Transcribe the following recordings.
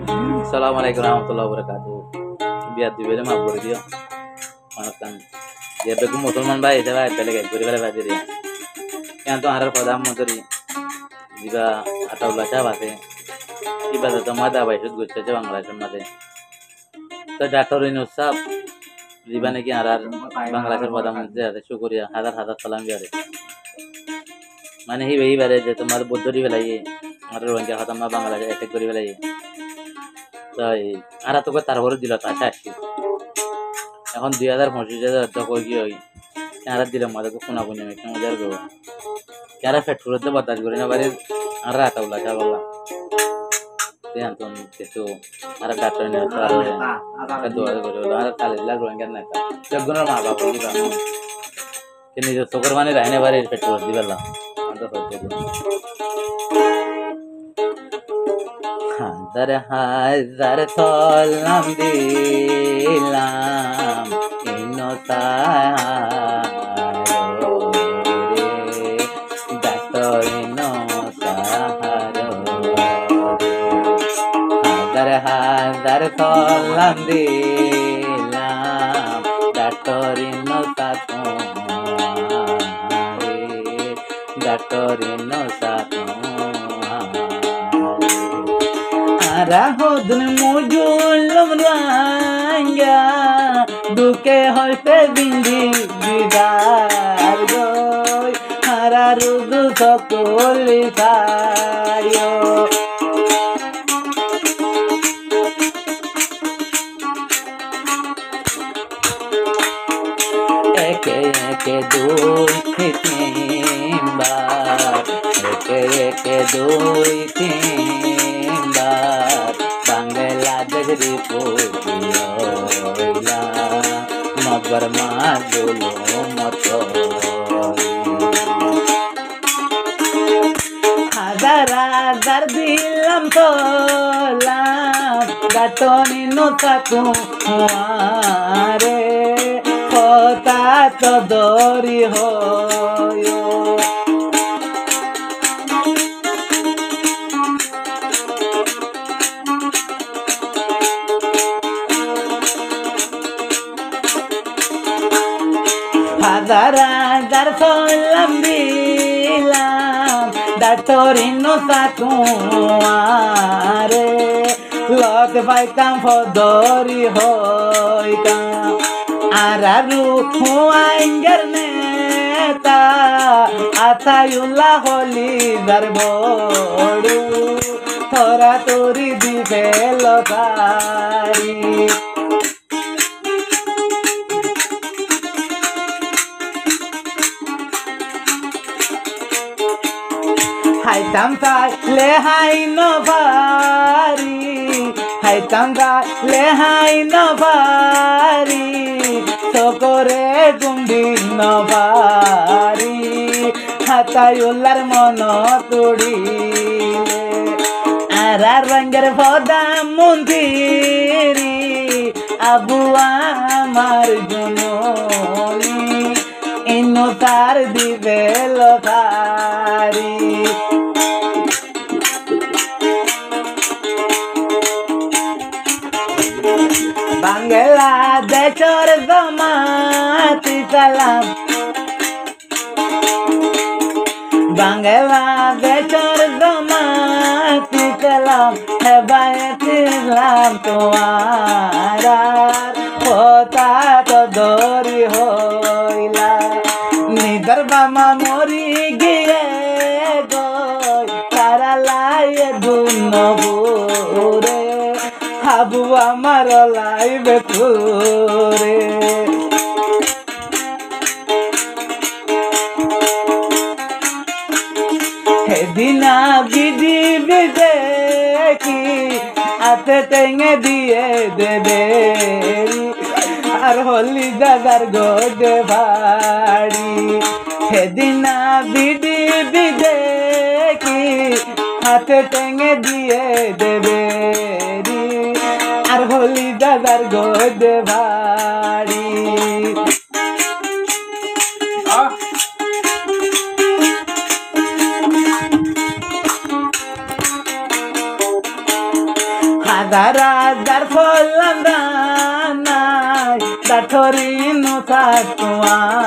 Assalamualaikum warahmatullahi wabarakatuh. Biar dibelah mah boleh dia. Manakan. Dia beku musulman bayi itu bayi pelek guri pelek bayi dia. Yang tu harar pada muteri. Jika atau baca bahasa. Iba tu mada bayi itu gue cecah Bangladesh mada. Tu dator ini usap. Jika neki harar Bangladesh pada muteri ada syukuria. Hadar salam biar. Mana hi bayi bayi je tu mada bodori belai. Harar orang kaya khatam Bangladesh attack guri belai. তাই আর তোকে তারপরে দিল তা আসি এখন 2025 তো কই কি হই আর দিলাম মাদকে কোনা কোনা আমি কেমন যার গো যারা পেট্রোলতে বাতাস করে না বাড়ি আর রাত উলা যা বললাম তে আন্তন কিছু আর ডাক্তার নিয়ে আর দোয়া করে আর কালে লাগলো কেন না জগনের মা বাবা কি কাম কে নিজে চোখের মানে রাইনে বাড়ি পেট্রোল দিবেলাম আন্ত হচ্ছে হাজার হাজার সালাম দিলাম ইনসারো রে ডাক্তার ইনসারো হাজার হাজার সালাম দিলাম ডাক্তার ইনসারো রে doctor ইনসারো Rahudun mujulum ranga duke hoite bindi didar goy hararudu sokoli sayo eke eke dui timbar eke eke dui timbar Bangladesh ripuila mabar majulo motori Hadar hadar dilam tolam datoni nutaku muare kota todori hoyo Hadar hadar salam dilam datorin satu are lot baitam fodori hoikam araru huanger neta atayullah holi darbodu thora tori dibelo tari Hai tamkai le hai no bari Hai tamkai le hai no bari Sokore gundi no bari Hatayullar mono tudile Ara rangar poda mundiri Abu amar junoni Inno tar divelo tari Bangladesh or Zamati salam Bangladesh or Zamati salam Hebayat Islam tumhara hota to dori hoila Nidar bama mori giye goy Karalaye dunno bure Habu amar laibe pure Hedina bidi bideki ate tenge diye deberi Ar holi dadar gode bhari Hedina bidi bideki ate tenge diye deberi Ar holi dadar gode bhari হাজার ফলান্দানাই দাঠরি নোসারে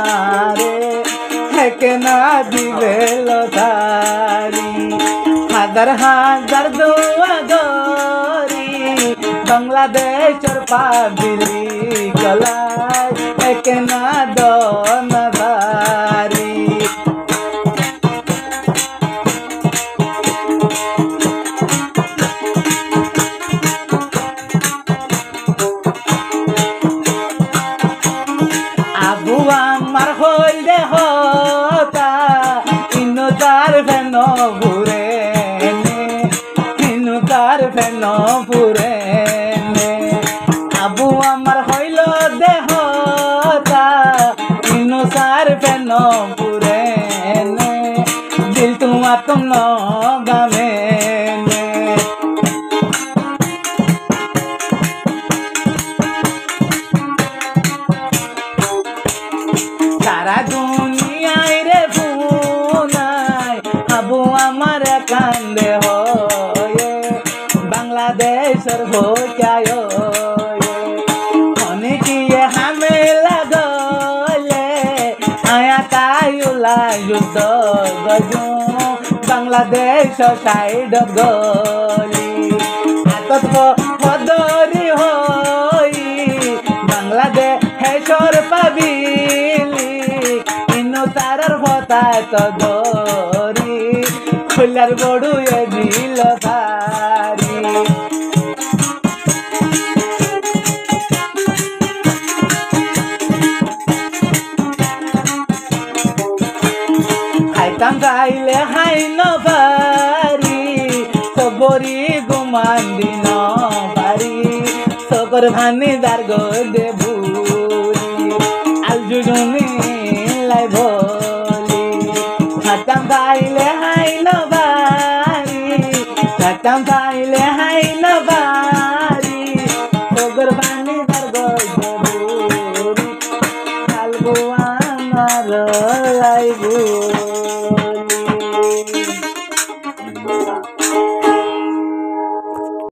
হেকে না দিবে লতারি হাজার দোয়া গরি বাংলাদেশের পাবিলি গলায় হেকে না দনাদারি আমার হইলে হতা ইনু তার ফেন পুরে ইনু তার ফেন পুরে আবু আমার হইল দেহতা ইনু তার ফেন পুরে দিল তোমার তুম গামে সারা দুনিয়ায় রে বুনাই আবু আমার কান্দে হয়ে বাংলাদেশের ভোটায় অনেকিয়ে হামে লাগলে আয়া তাইলা যুদ্ধ গজু বাংলাদেশ সাইড গলি হাতত পদরি হই বাংলাদেশের পাবিলি ইনু তারার ভতা তো ধরি খুলার বড়ু এ দিল ভারি খাইতাম গাইলে হাই নবারি সবরি গুমান দিন বাড়ি সকর ভানি দার গো দেবুরি আলজুজুনি লাই ভলি খাইতাম গাইলে হাই নবারি খাইতাম গাইলে হাই নবারি সকর ভানি দার গো দেবুরি আলগো আমার লাইবুরি